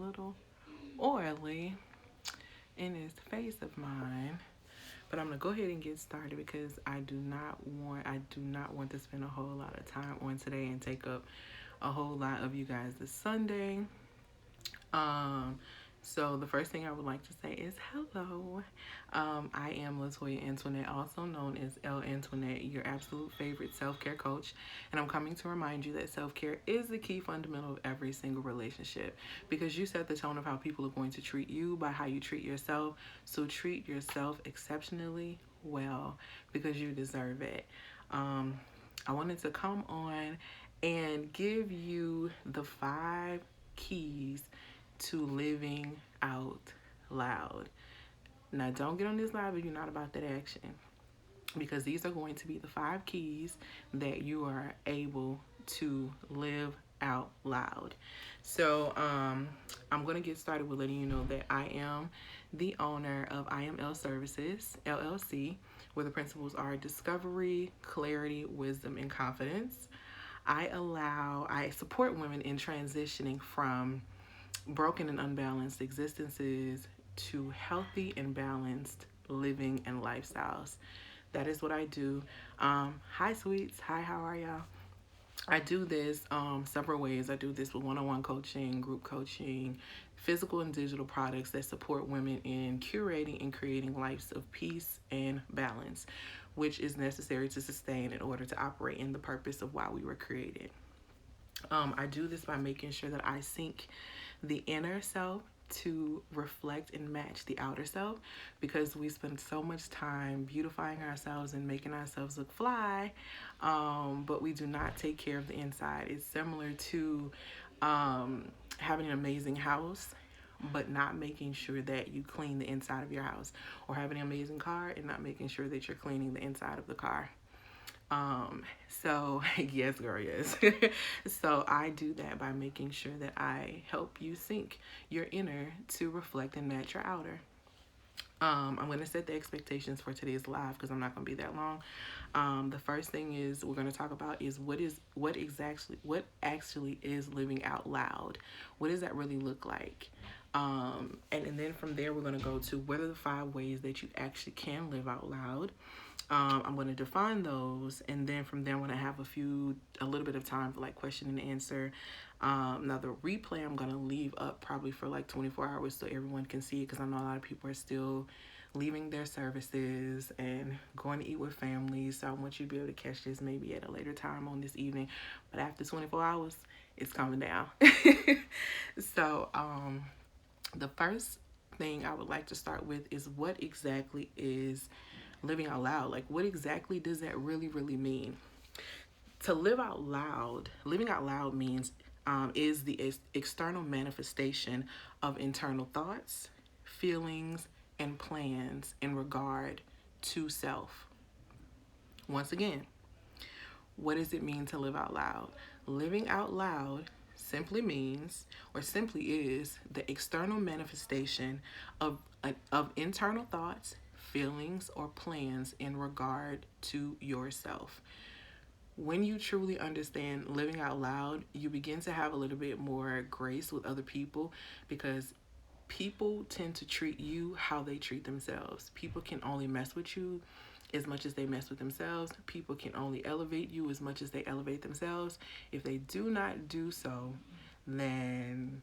little oily in this face of mine. But I'm gonna go ahead and get started because I do not want to spend a whole lot of time on today and take up a whole lot of you guys this Sunday. Um, so the first thing I would like to say is hello. I am LaToya Antoinette, also known as Elle Antoinette, your absolute favorite self-care coach, and I'm coming to remind you that self-care is the key fundamental of every single relationship because you set the tone of how people are going to treat you by how you treat yourself. So treat yourself exceptionally well because you deserve it. Um, I wanted to come on and give you the 5 keys to living out loud. Now, don't get on this live if you're not about that action because these are going to be the 5 keys that you are able to live out loud. So, I'm going to get started with letting you know that I am the owner of I Am L Services, LLC, where the principles are discovery, clarity, wisdom, and confidence. I support women in transitioning from broken and unbalanced existences to healthy and balanced living and lifestyles. That is what I do. Hi, sweets. Hi, how are y'all? I do this several ways. I do this with one-on-one coaching, group coaching, physical and digital products that support women in curating and creating lives of peace and balance, which is necessary to sustain in order to operate in the purpose of why we were created. I do this by making sure that I sync the inner self to reflect and match the outer self because we spend so much time beautifying ourselves and making ourselves look fly, but we do not take care of the inside. It's similar to having an amazing house but not making sure that you clean the inside of your house, or having an amazing car and not making sure that you're cleaning the inside of the car. So yes, girl, yes. So I do that by making sure that I help you sync your inner to reflect and match your outer. I'm going to set the expectations for today's live because I'm not going to be that long. The first thing is we're going to talk about is what actually is living out loud. What does that really look like? And then from there we're going to go to what are the 5 ways that you actually can live out loud. I'm going to define those, and then from there I'm going to have a little bit of time for like question and answer. Now the replay I'm going to leave up probably for like 24 hours so everyone can see it because I know a lot of people are still leaving their services and going to eat with families. So I want you to be able to catch this maybe at a later time on this evening. But after 24 hours, it's coming down. So the first thing I would like to start with is what exactly is living out loud? Like, what exactly does that really mean? To live out loud, living out loud means is the external manifestation of internal thoughts, feelings, and plans in regard to self. Once again, what does it mean to live out loud? Living out loud simply means, or simply is, the external manifestation of internal thoughts, feelings, or plans in regard to yourself. When you truly understand living out loud, you begin to have a little bit more grace with other people because people tend to treat you how they treat themselves. People can only mess with you as much as they mess with themselves. People can only elevate you as much as they elevate themselves. If they do not do so, then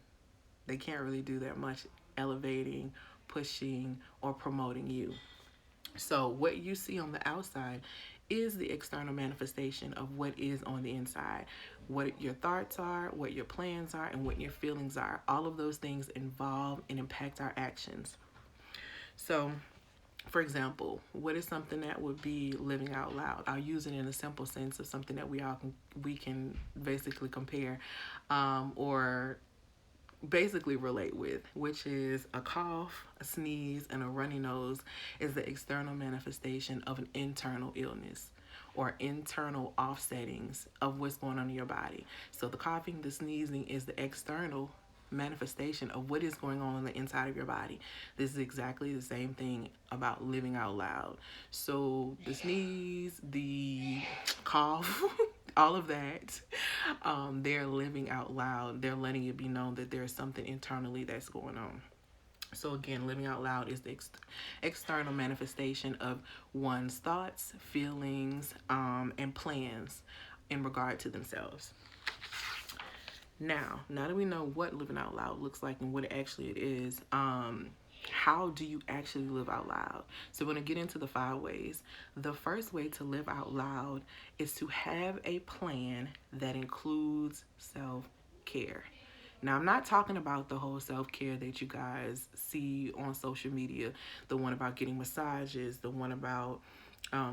they can't really do that much elevating, pushing, or promoting you. So what you see on the outside is the external manifestation of what is on the inside. What your thoughts are, what your plans are, and what your feelings are. All of those things involve and impact our actions. So, for example, what is something that would be living out loud? I'll use it in a simple sense of something that we can basically compare, or basically relate with, which is a cough, a sneeze, and a runny nose is the external manifestation of an internal illness or internal offsettings of what's going on in your body. So the coughing, the sneezing is the external manifestation of what is going on the inside of your body. This is exactly the same thing about living out loud. So the sneeze, the cough, all of that, they're living out loud. They're letting it be known that there's something internally that's going on. So again, living out loud is the external manifestation of one's thoughts, feelings, and plans in regard to themselves. Now that we know what living out loud looks like and what actually it is, how do you actually live out loud? So we're going to get into the 5 ways. The first way to live out loud is to have a plan that includes self-care. Now, I'm not talking about the whole self-care that you guys see on social media, the one about getting massages, the one about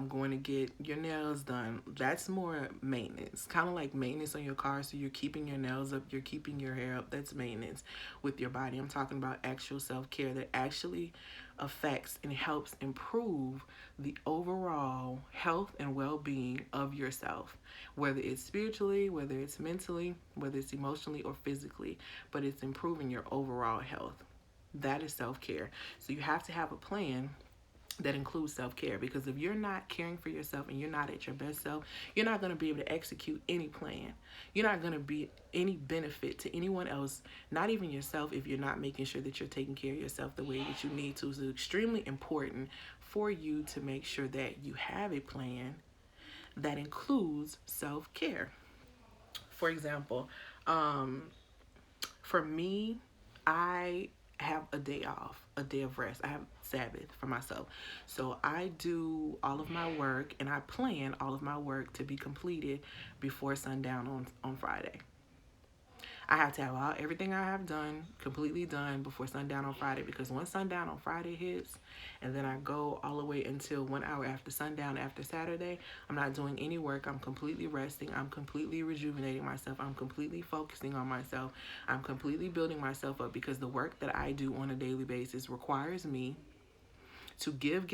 going to get your nails done. That's more maintenance, kind of like maintenance on your car. So you're keeping your nails up, you're keeping your hair up. That's maintenance with your body. I'm talking about actual self-care that actually affects and helps improve the overall health and well-being of yourself, whether it's spiritually, whether it's mentally, whether it's emotionally or physically, but it's improving your overall health. That is self-care. So you have to have a plan that includes self-care, because if you're not caring for yourself and you're not at your best self, you're not going to be able to execute any plan. You're not going to be any benefit to anyone else, not even yourself, if you're not making sure that you're taking care of yourself the way that you need to. So it's extremely important for you to make sure that you have a plan that includes self-care. For example, for me, I have a day off, a day of rest. I have Sabbath for myself. So I do all of my work and I plan all of my work to be completed before sundown on Friday. I have to have everything I have done, completely done before sundown on Friday, because once sundown on Friday hits, and then I go all the way until 1 hour after sundown after Saturday, I'm not doing any work. I'm completely resting. I'm completely rejuvenating myself. I'm completely focusing on myself. I'm completely building myself up, because the work that I do on a daily basis requires me to give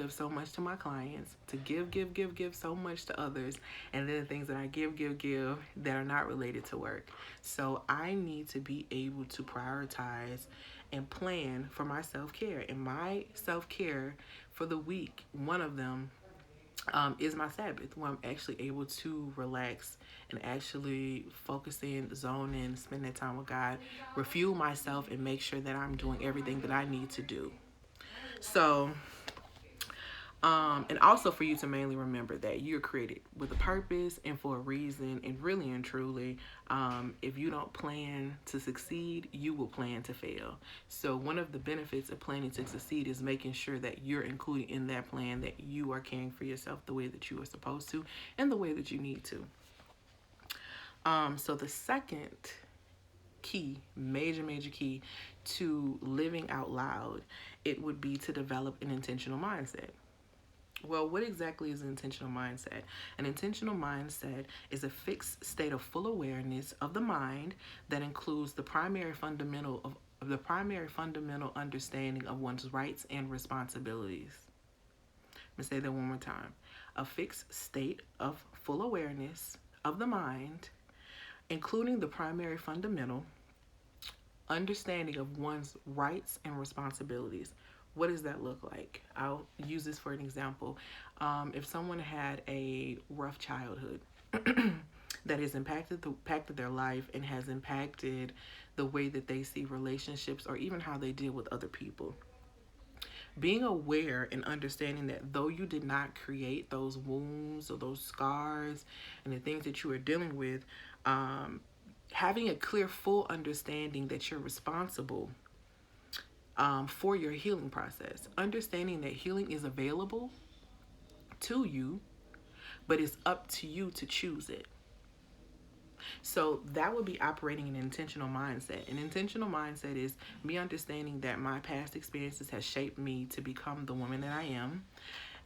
so much to my clients, to give so much to others, and then the things that I give that are not related to work. So I need to be able to prioritize and plan for my self-care. And my self-care for the week, one of them is my Sabbath, where I'm actually able to relax and actually focus in, zone in, spend that time with God, refuel myself, and make sure that I'm doing everything that I need to do. So, and also for you to mainly remember that you're created with a purpose and for a reason, and really and truly, if you don't plan to succeed, you will plan to fail. So one of the benefits of planning to succeed is making sure that you're including in that plan that you are caring for yourself the way that you are supposed to and the way that you need to. So the second key, major key to living out loud, it would be to develop an intentional mindset. Well, what exactly is an intentional mindset? An intentional mindset is a fixed state of full awareness of the mind that includes the primary fundamental understanding of one's rights and responsibilities. Let me say that one more time. A fixed state of full awareness of the mind, including the primary fundamental understanding of one's rights and responsibilities. What does that look like? I'll use this for an example. If someone had a rough childhood that has impacted their life and has impacted the way that they see relationships or even how they deal with other people, being aware and understanding that though you did not create those wounds or those scars and the things that you are dealing with, having a clear, full understanding that you're responsible for your healing process. Understanding that healing is available to you, but it's up to you to choose it. So that would be operating an intentional mindset. An intentional mindset is me understanding that my past experiences has shaped me to become the woman that I am.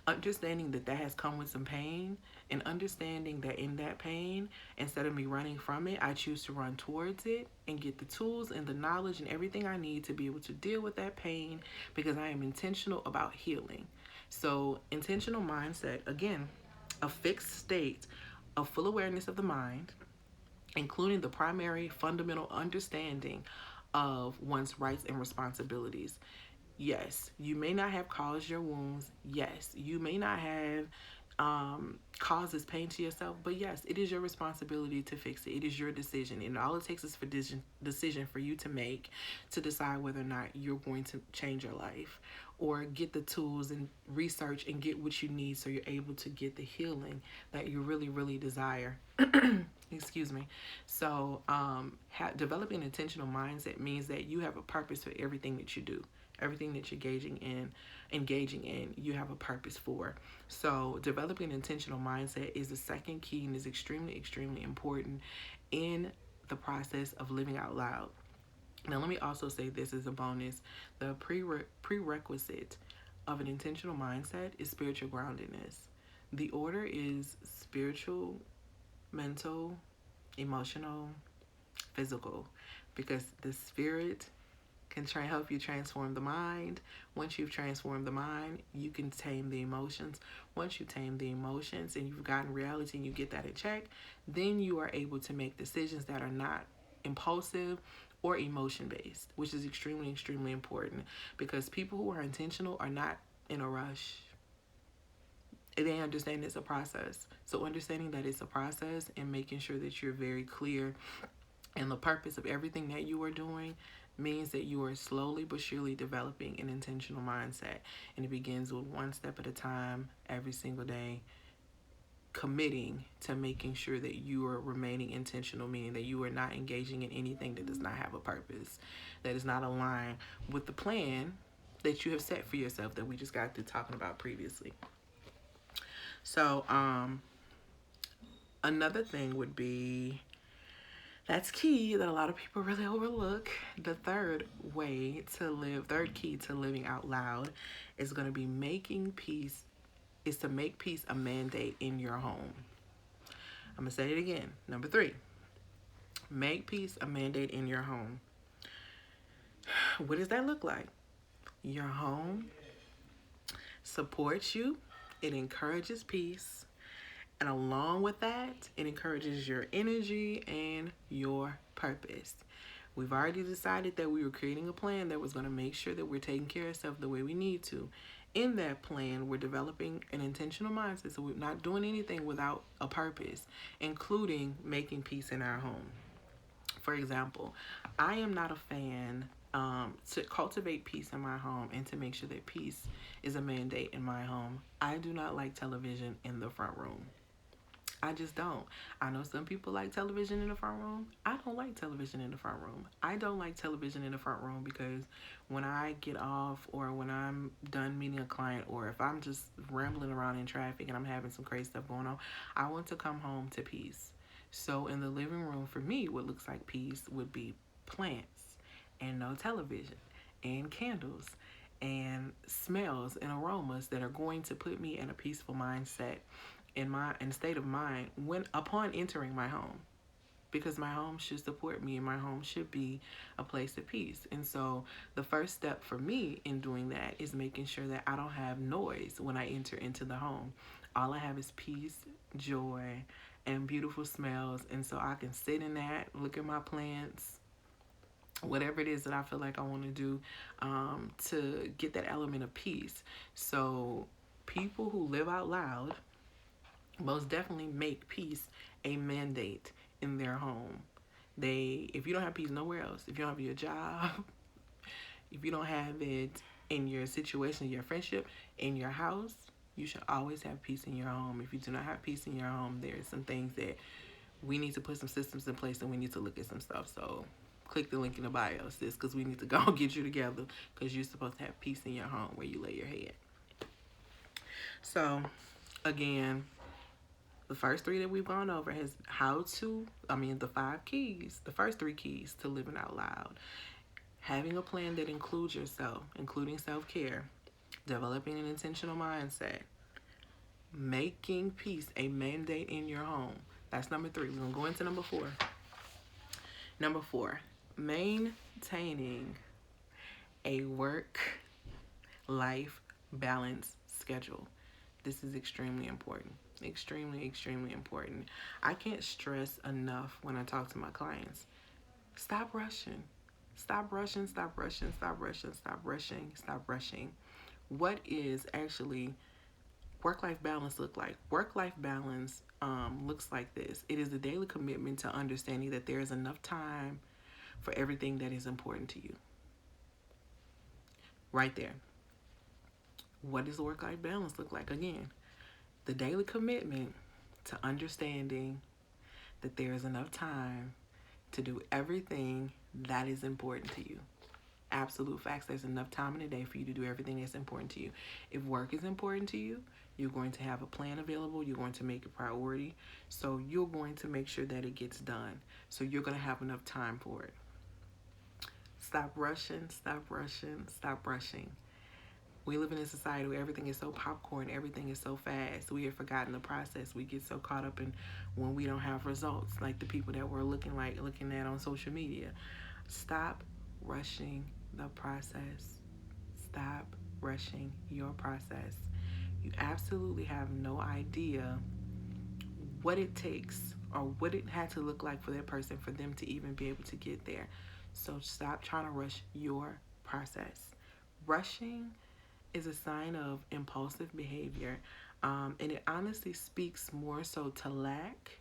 Understanding that has come with some pain, and understanding that in that pain, instead of me running from it, I choose to run towards it and get the tools and the knowledge and everything I need to be able to deal with that pain, because I am intentional about healing. So intentional mindset, again, a fixed state of full awareness of the mind, including the primary fundamental understanding of one's rights and responsibilities. Yes, you may not have caused your wounds. Yes, you may not have causes pain to yourself. But yes, it is your responsibility to fix it. It is your decision, and all it takes is for decision for you to make to decide whether or not you're going to change your life or get the tools and research and get what you need so you're able to get the healing that you really, really desire. Excuse me. So, developing an intentional mindset means that you have a purpose for everything that you do. Everything that you're engaging in, you have a purpose for. So developing an intentional mindset is the second key and is extremely, extremely important in the process of living out loud. Now, let me also say this as a bonus. The prerequisite of an intentional mindset is spiritual groundedness. The order is spiritual, mental, emotional, physical, because the spirit can help you transform the mind. Once you've transformed the mind, you can tame the emotions. Once you tame the emotions and you've gotten reality and you get that in check, then you are able to make decisions that are not impulsive or emotion based, which is extremely, extremely important, because people who are intentional are not in a rush. They understand it's a process. So understanding that it's a process and making sure that you're very clear and the purpose of everything that you are doing means that you are slowly but surely developing an intentional mindset. And it begins with one step at a time, every single day, committing to making sure that you are remaining intentional, meaning that you are not engaging in anything that does not have a purpose, that is not aligned with the plan that you have set for yourself that we just got through talking about previously. So, another thing would be, that's key that a lot of people really overlook. The third key to living out loud is going to be to make peace a mandate in your home. I'm going to say it again. Number 3, make peace a mandate in your home. What does that look like? Your home supports you. It encourages peace. And along with that, it encourages your energy and your purpose. We've already decided that we were creating a plan that was going to make sure that we're taking care of ourselves the way we need to. In that plan, we're developing an intentional mindset, so we're not doing anything without a purpose, including making peace in our home. For example, I am not a fan to cultivate peace in my home and to make sure that peace is a mandate in my home. I do not like television in the front room. I just don't. I know some people like television in the front room. I don't like television in the front room. I don't like television in the front room because when I get off or when I'm done meeting a client or if I'm just rambling around in traffic and I'm having some crazy stuff going on, I want to come home to peace. So in the living room, for me, what looks like peace would be plants and no television and candles and smells and aromas that are going to put me in a peaceful mindset in state of mind upon entering my home, because my home should support me and my home should be a place of peace. And so the first step for me in doing that is making sure that I don't have noise when I enter into the home. All I have is peace, joy, and beautiful smells. And so I can sit in that, look at my plants, whatever it is that I feel like I want to do to get that element of peace. So people who live out loud most definitely make peace a mandate in their home. If you don't have peace nowhere else, if you don't have your job, if you don't have it in your situation, your friendship, in your house, you should always have peace in your home. If you do not have peace in your home, there's some things that we need to put some systems in place and we need to look at some stuff. So click the link in the bio, sis, because we need to go get you together because you're supposed to have peace in your home where you lay your head. So, again, the first 3 that we've gone over is the 5 keys, the first 3 keys to living out loud. Having a plan that includes yourself, including self-care, developing an intentional mindset, making peace a mandate in your home. That's number 3. We're going to go into number 4. Number 4, maintaining a work-life balance schedule. This is extremely important. Extremely, extremely important. I can't stress enough when I talk to my clients. Stop rushing. Stop rushing, stop rushing, stop rushing, stop rushing, stop rushing. What is actually Work-life balance look like? Work-life balance looks like this. It is a daily commitment to understanding that there is enough time for everything that is important to you. Right there. What does work-life balance look like? Again, the daily commitment to understanding that there is enough time to do everything that is important to you. Absolute facts. There's enough time in the day for you to do everything that's important to you. If work is important to you, you're going to have a plan available. You're going to make it a priority. So you're going to make sure that it gets done. So you're going to have enough time for it. Stop rushing, stop rushing, stop rushing. We live in a society where everything is so popcorn, everything is so fast. We have forgotten the process. We get so caught up in when we don't have results, like the people that we're looking at on social media. Stop rushing the process. Stop rushing your process. You absolutely have no idea what it takes or what it had to look like for that person for them to even be able to get there. So stop trying to rush your process. Rushing is a sign of impulsive behavior, and it honestly speaks more so to lack,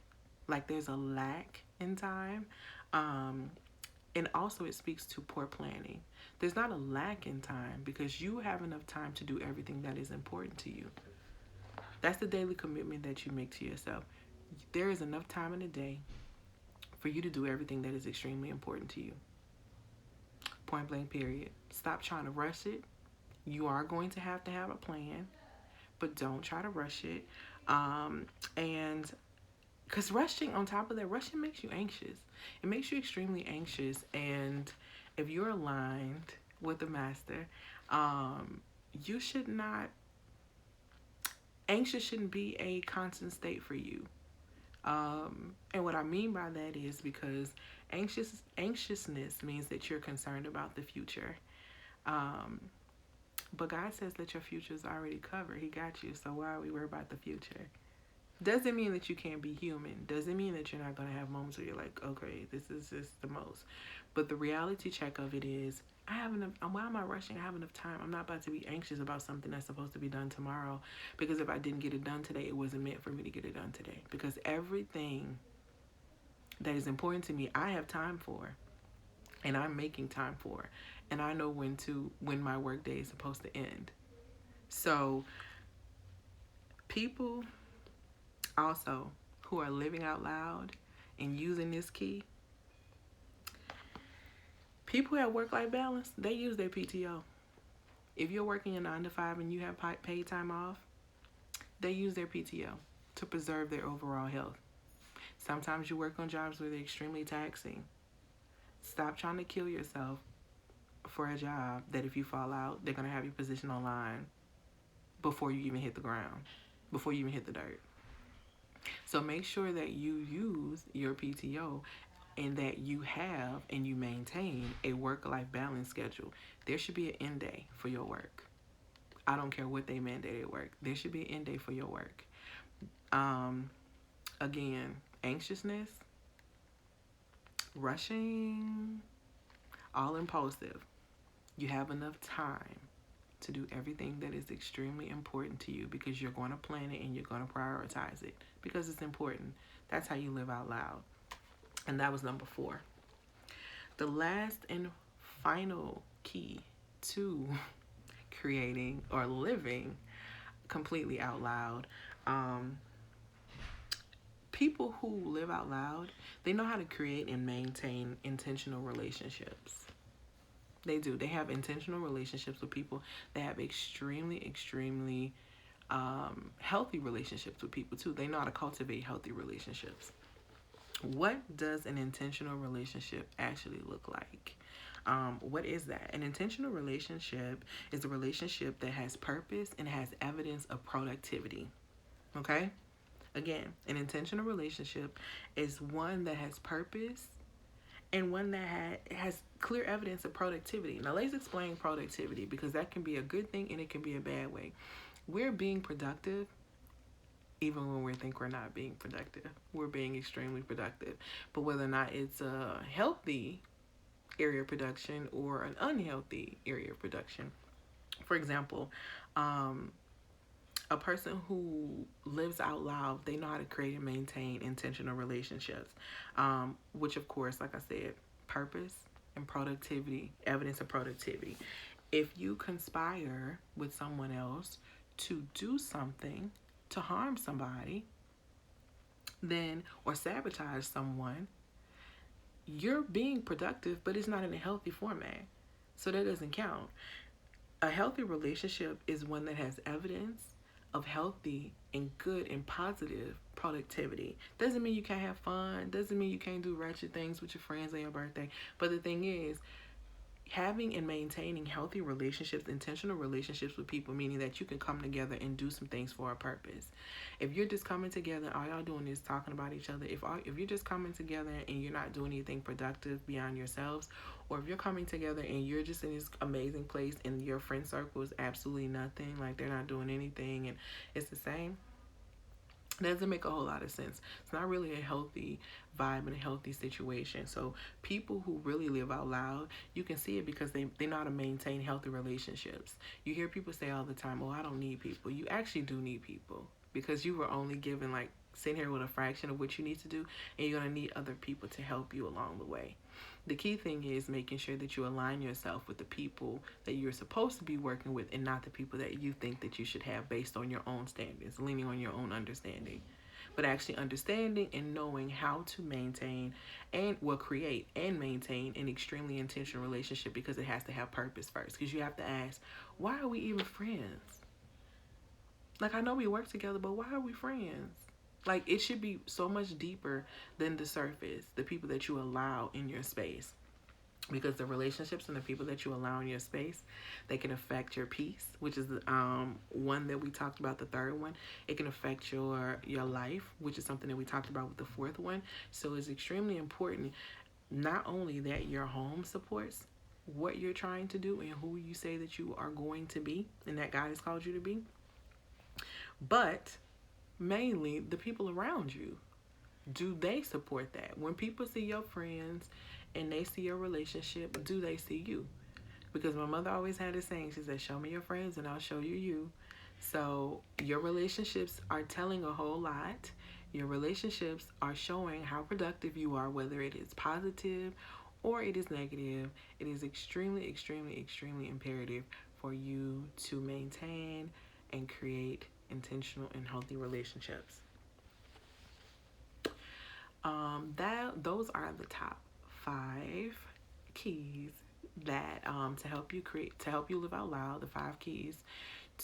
like there's a lack in time, and also it speaks to poor planning. There's not a lack in time because you have enough time to do everything that is important to you. That's the daily commitment that you make to yourself. There is enough time in the day for you to do everything that is extremely important to you. Point blank, period. Stop trying to rush it. You are going to have a plan, but don't try to rush it. And because rushing, on top of that, rushing makes you anxious. It makes you extremely anxious. And if you're aligned with the master, you should not, anxious shouldn't be a constant state for you. And what I mean by that is because anxiousness means that you're concerned about the future. But God says that your future is already covered. He got you. So why are we worried about the future? Doesn't mean that you can't be human. Doesn't mean that you're not going to have moments where you're like, okay, this is just the most. But the reality check of it is, I have enough. Why am I rushing? I have enough time. I'm not about to be anxious about something that's supposed to be done tomorrow. Because if I didn't get it done today, it wasn't meant for me to get it done today. Because everything that is important to me, I have time for. And I'm making time for. And I know when my work day is supposed to end. So people also who are living out loud and using this key, people who have work-life balance, they use their PTO. If you're working a 9 to 5 and you have paid time off, they use their PTO to preserve their overall health. Sometimes you work on jobs where they're extremely taxing. Stop trying to kill yourself for a job that if you fall out, they're going to have your position online before you even hit the ground, before you even hit the dirt. So make sure that you use your PTO and that you have and you maintain a work-life balance schedule. There should be an end day for your work. I don't care what they mandate at work. There should be an end day for your work. Again, anxiousness, rushing, all impulsive. You have enough time to do everything that is extremely important to you because you're going to plan it and you're going to prioritize it because it's important. That's how you live out loud. And that was number 4. The last and final key to creating or living completely out loud. People who live out loud, they know how to create and maintain intentional relationships. They do. They have intentional relationships with people. They have extremely healthy relationships with people too. They know how to cultivate healthy relationships. What does an intentional relationship actually look like? What is that? An intentional relationship is a relationship that has purpose and has evidence of productivity. Okay? Again, an intentional relationship is one that has purpose and one that has clear evidence of productivity. Now, let's explain productivity because that can be a good thing and it can be a bad way. We're being productive even when we think we're not being productive. We're being extremely productive. But whether or not it's a healthy area of production or an unhealthy area of production. For example, A person who lives out loud, they know how to create and maintain intentional relationships, which of course, like I said, purpose and productivity, evidence of productivity. If you conspire with someone else to do something to harm somebody, then, or sabotage someone, you're being productive, but it's not in a healthy format. So that doesn't count. A healthy relationship is one that has evidence of healthy and good and positive productivity. Doesn't mean you can't have fun. Doesn't mean you can't do ratchet things with your friends on your birthday. But the thing is, having and maintaining healthy relationships, intentional relationships with people, meaning that you can come together and do some things for a purpose. If you're just coming together, all y'all doing is talking about each other. If you're just coming together and you're not doing anything productive beyond yourselves, or if you're coming together and you're just in this amazing place and your friend circle is absolutely nothing, like they're not doing anything and it's the same, that doesn't make a whole lot of sense. It's not really a healthy vibe and a healthy situation. So people who really live out loud, you can see it because they know how to maintain healthy relationships. You hear people say all the time, oh, I don't need people. You actually do need people, because you were only given, like, sitting here with a fraction of what you need to do, and you're going to need other people to help you along the way. The key thing is making sure that you align yourself with the people that you're supposed to be working with, and not the people that you think that you should have based on your own standards, leaning on your own understanding. But actually understanding and knowing how to maintain and will create and maintain an extremely intentional relationship, because it has to have purpose first. Because you have to ask, why are we even friends? Like, I know we work together, but why are we friends? Like, it should be so much deeper than the surface, the people that you allow in your space. Because the relationships and the people that you allow in your space, they can affect your peace, which is the one that we talked about, the third one. It can affect your life, which is something that we talked about with the fourth one. So it's extremely important, not only that your home supports what you're trying to do and who you say that you are going to be and that God has called you to be, but mainly the people around you. Do they support that? When people see your friends and they see your relationship, do they see you? Because my mother always had a saying, she said, show me your friends and I'll show you you. So your relationships are telling a whole lot. Your relationships are showing how productive you are, whether it is positive or it is negative. It is extremely, extremely, extremely imperative for you to maintain and create intentional and healthy relationships. Those are the top 5 keys that to help you live out loud. The 5 keys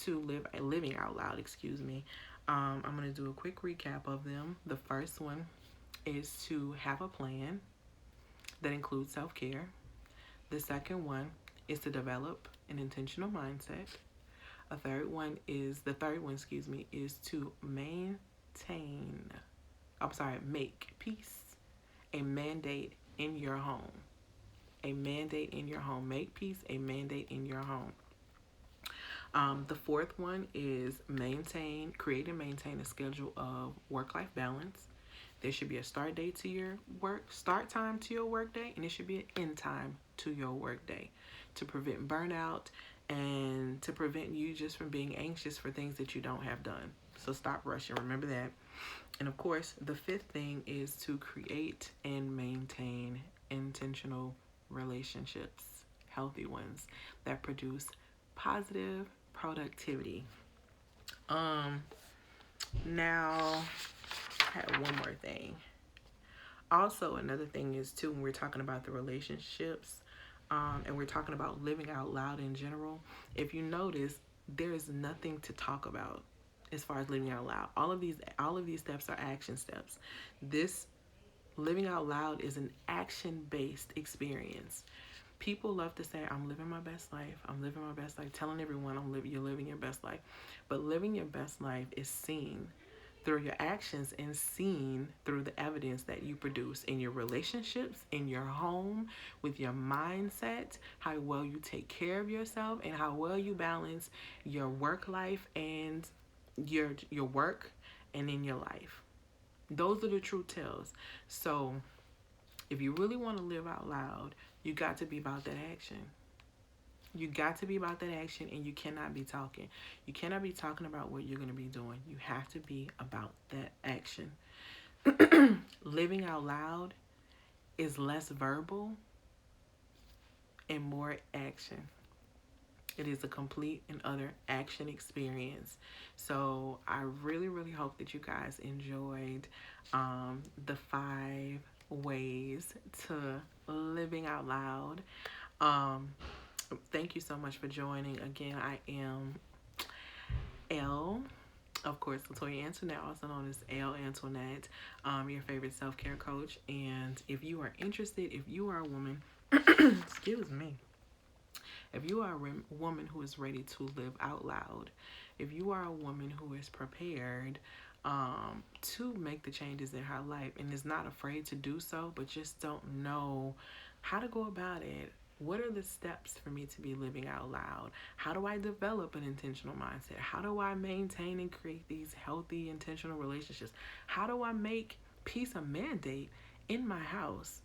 to living out loud. Excuse me. I'm gonna do a quick recap of them. The first one is to have a plan that includes self-care. The second one is to develop an intentional mindset. The third one, excuse me, is to make peace a mandate in your home. A mandate in your home. Make peace a mandate in your home. The fourth one is create and maintain a schedule of work-life balance. There should be a start time to your work day, and there should be an end time to your work day to prevent burnout and to prevent you just from being anxious for things that you don't have done. So stop rushing. Remember that. And of course, the fifth thing is to create and maintain intentional relationships, healthy ones that produce positive productivity. Now I have one more thing. Also, another thing is too, when we're talking about the relationships, and we're talking about living out loud in general, if you notice, there is nothing to talk about as far as living out loud. All of these steps are action steps. This living out loud is an action-based experience. People love to say, I'm living my best life. I'm living my best life. Telling everyone you're living your best life. But living your best life is seen through your actions and seen through the evidence that you produce in your relationships, in your home, with your mindset, how well you take care of yourself, and how well you balance your work life and your work and in your life. Those are the true tells. So if you really want to live out loud, you got to be about that action. You got to be about that action, and you cannot be talking. You cannot be talking about what you're going to be doing. You have to be about that action. Living out loud is less verbal and more action. It is a complete and utter action experience. So I really, really hope that you guys enjoyed the 5 ways to living out loud. Um, Thank you so much for joining. Again, I am Elle, of course, Latoya Antoinette, also known as Elle Antoinette, your favorite self-care coach. And if you are interested, if you are a woman, excuse me, if you are a woman who is ready to live out loud, if you are a woman who is prepared to make the changes in her life and is not afraid to do so, but just don't know how to go about it. What are the steps for me to be living out loud? How do I develop an intentional mindset? How do I maintain and create these healthy, intentional relationships? How do I make peace a mandate in my house?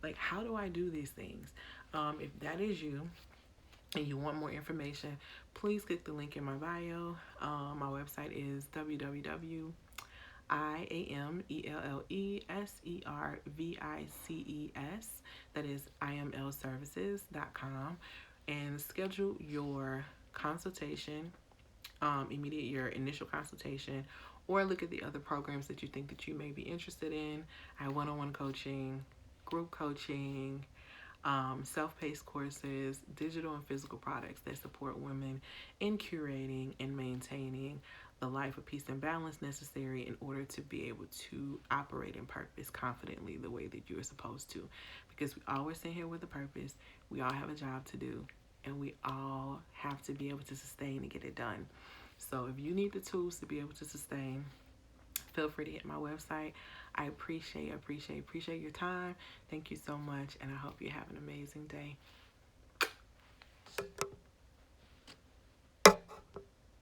Like, how do I do these things? If that is you, and you want more information, please click the link in my bio. My website is www.IAMELLESERVICES. That is imlservices.com, and schedule your consultation, your initial consultation, or look at the other programs that you think that you may be interested in. I have one-on-one coaching, group coaching, self-paced courses, digital and physical products that support women in curating and maintaining the life of peace and balance necessary in order to be able to operate in purpose confidently the way that you are supposed to. Because we all are sitting here with a purpose, we all have a job to do, and we all have to be able to sustain and get it done. So if you need the tools to be able to sustain, feel free to hit my website. I appreciate your time. Thank you so much, and I hope you have an amazing day.